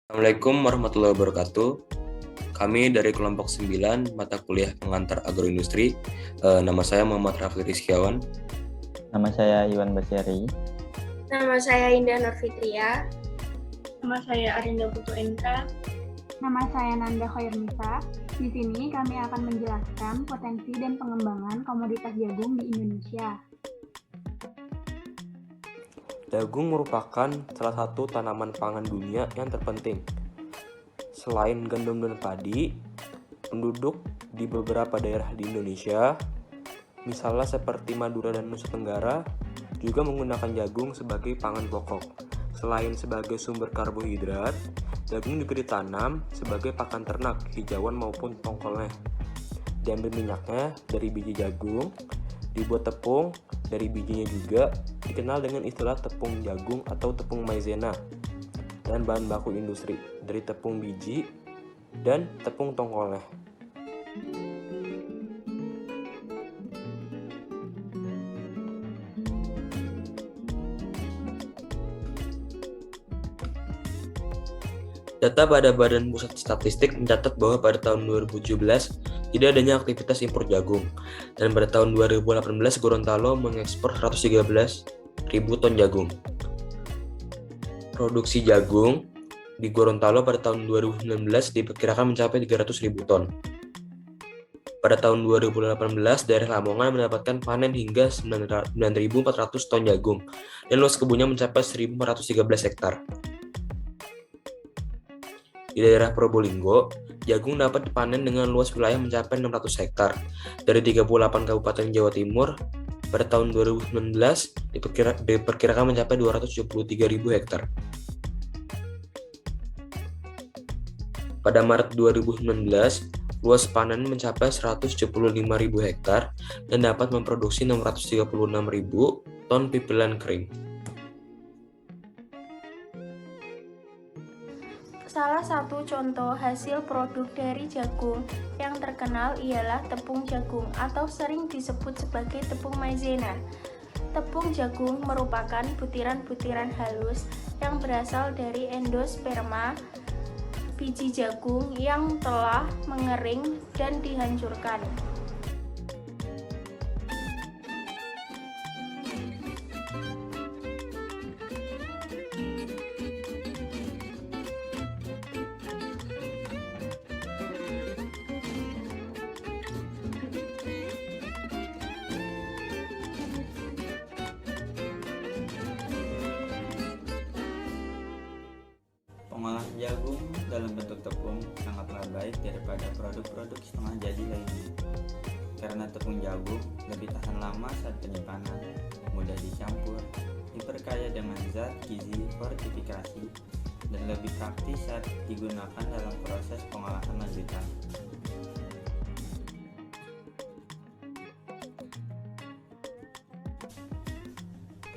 Assalamualaikum warahmatullahi wabarakatuh. Kami dari kelompok 9 mata kuliah pengantar agroindustri. Nama saya Muhammad Rafi Rizkiawan. Nama saya Iwan Basyari. Nama saya Indah Nurfitria. Nama saya Arinda Putu Endra. Nama saya Nanda Khairnisa. Di sini kami akan menjelaskan potensi dan pengembangan komoditas jagung di Indonesia. Jagung merupakan salah satu tanaman pangan dunia yang terpenting. Selain gandum dan padi, penduduk di beberapa daerah di Indonesia, misalnya seperti Madura dan Nusa Tenggara, juga menggunakan jagung sebagai pangan pokok. Selain sebagai sumber karbohidrat, jagung juga ditanam sebagai pakan ternak, hijauan maupun tongkolnya. Diambil minyaknya dari biji jagung, dibuat tepung dari bijinya juga, dikenal dengan istilah tepung jagung atau tepung maizena, dan bahan baku industri dari tepung biji dan tepung tongkolnya. Data pada Badan Pusat Statistik mencatat bahwa pada tahun 2017 tidak adanya aktivitas impor jagung, dan pada tahun 2018 Gorontalo mengekspor 113.000 ton jagung. Produksi jagung di Gorontalo pada tahun 2019 diperkirakan mencapai 300.000 ton. Pada tahun 2018, daerah Lamongan mendapatkan panen hingga 9.400 ton jagung, dan luas kebunnya mencapai 1.413 hektar. Di daerah Probolinggo, jagung dapat dipanen dengan luas wilayah mencapai 600 hektar. Dari 38 kabupaten Jawa Timur, pada tahun 2019 diperkirakan mencapai 273.000 hektar. Pada Maret 2019, luas panen mencapai 175.000 hektar dan dapat memproduksi 636.000 ton pipilan kering. Salah satu contoh hasil produk dari jagung yang terkenal ialah tepung jagung atau sering disebut sebagai tepung maizena. Tepung jagung merupakan butiran-butiran halus yang berasal dari endosperma biji jagung yang telah mengering dan dihancurkan. Pengolahan jagung dalam bentuk tepung sangatlah baik daripada produk-produk setengah jadi lainnya. Karena tepung jagung lebih tahan lama saat penyimpanan, mudah dicampur, diperkaya dengan zat gizi fortifikasi, dan lebih praktis saat digunakan dalam proses pengolahan lanjutan.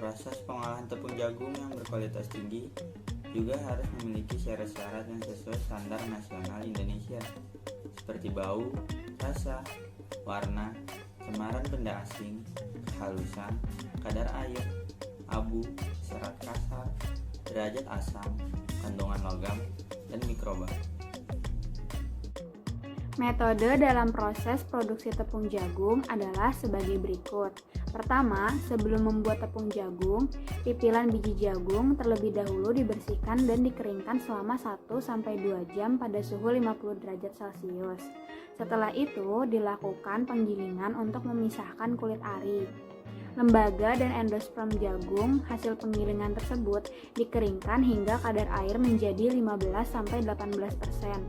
Proses pengolahan tepung jagung yang berkualitas tinggi juga harus memiliki syarat-syarat yang sesuai standar nasional Indonesia, seperti bau, rasa, warna, cemaran benda asing, kehalusan, kadar air, abu, serat kasar, derajat asam, kandungan logam, dan mikroba. Metode dalam proses produksi tepung jagung adalah sebagai berikut. Pertama, sebelum membuat tepung jagung, pipilan biji jagung terlebih dahulu dibersihkan dan dikeringkan selama 1-2 jam pada suhu 50 derajat Celcius. Setelah itu, dilakukan penggilingan untuk memisahkan kulit ari. Lembaga dan endosperm jagung hasil penggilingan tersebut dikeringkan hingga kadar air menjadi 15-18%.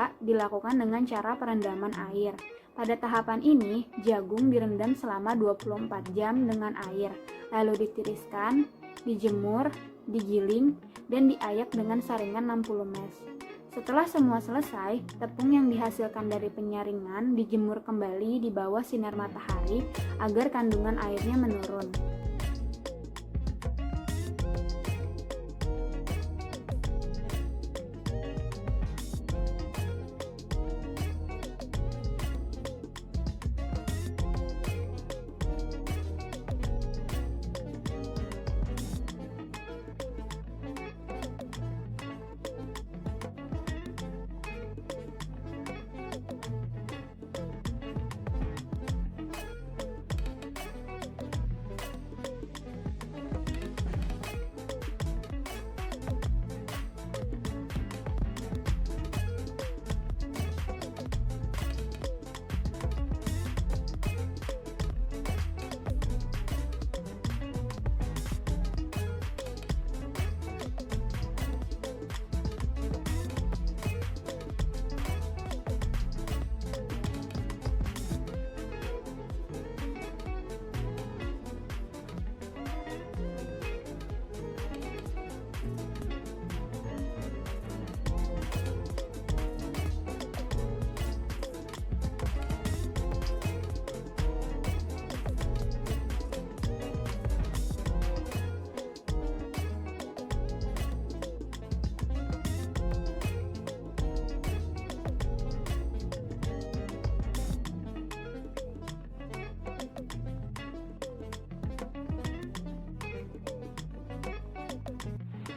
kedua dilakukan dengan cara perendaman air. Pada tahapan ini, jagung direndam selama 24 jam dengan air, lalu ditiriskan, dijemur, digiling, dan diayak dengan saringan 60 mes. Setelah semua selesai, tepung yang dihasilkan dari penyaringan dijemur kembali di bawah sinar matahari agar kandungan airnya menurun.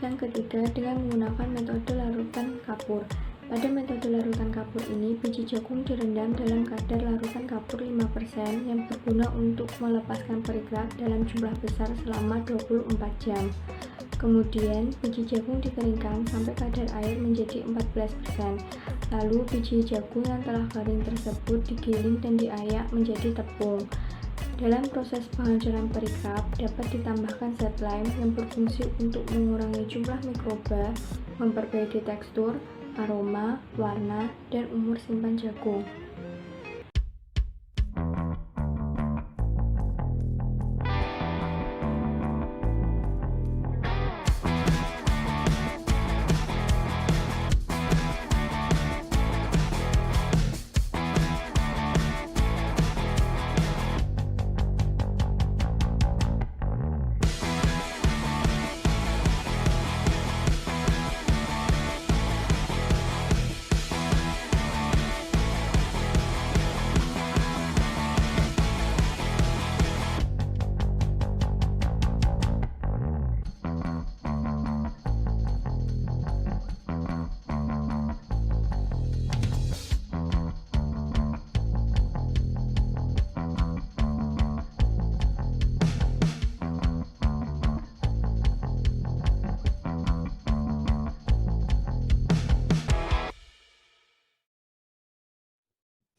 Yang ketiga, dengan menggunakan metode larutan kapur. Pada metode larutan kapur ini, biji jagung direndam dalam kadar larutan kapur 5% yang berguna untuk melepaskan periklap dalam jumlah besar selama 24 jam. Kemudian, biji jagung dikeringkan sampai kadar air menjadi 14%. Lalu, biji jagung yang telah kering tersebut digiling dan diayak menjadi tepung. Dalam proses penghancuran periklap, dapat ditambahkan zat lime yang berfungsi untuk mengurangi jumlah mikroba, memperbaiki tekstur, aroma, warna, dan umur simpan jagung.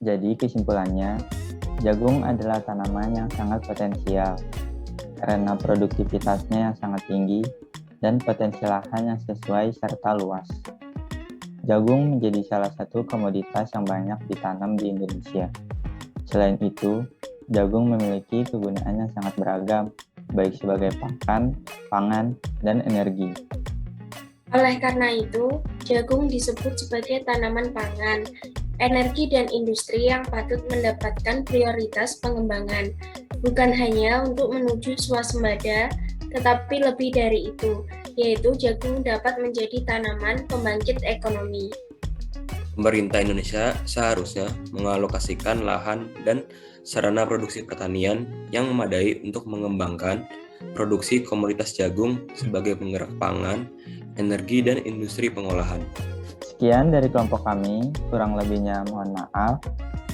Jadi kesimpulannya, jagung adalah tanaman yang sangat potensial karena produktivitasnya yang sangat tinggi dan potensi lahan yang sesuai serta luas. Jagung menjadi salah satu komoditas yang banyak ditanam di Indonesia. Selain itu, jagung memiliki kegunaan yang sangat beragam, baik sebagai pakan, pangan, dan energi. Oleh karena itu, jagung disebut sebagai tanaman pangan, energi dan industri yang patut mendapatkan prioritas pengembangan, bukan hanya untuk menuju swasembada, tetapi lebih dari itu, yaitu jagung dapat menjadi tanaman pembangkit ekonomi. Pemerintah Indonesia seharusnya mengalokasikan lahan dan sarana produksi pertanian yang memadai untuk mengembangkan produksi komoditas jagung sebagai penggerak pangan, energi, dan industri pengolahan. Sekian dari kelompok kami, kurang lebihnya mohon maaf.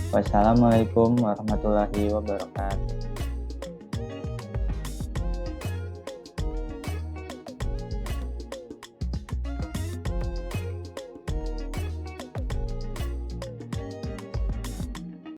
Wassalamualaikum warahmatullahi wabarakatuh.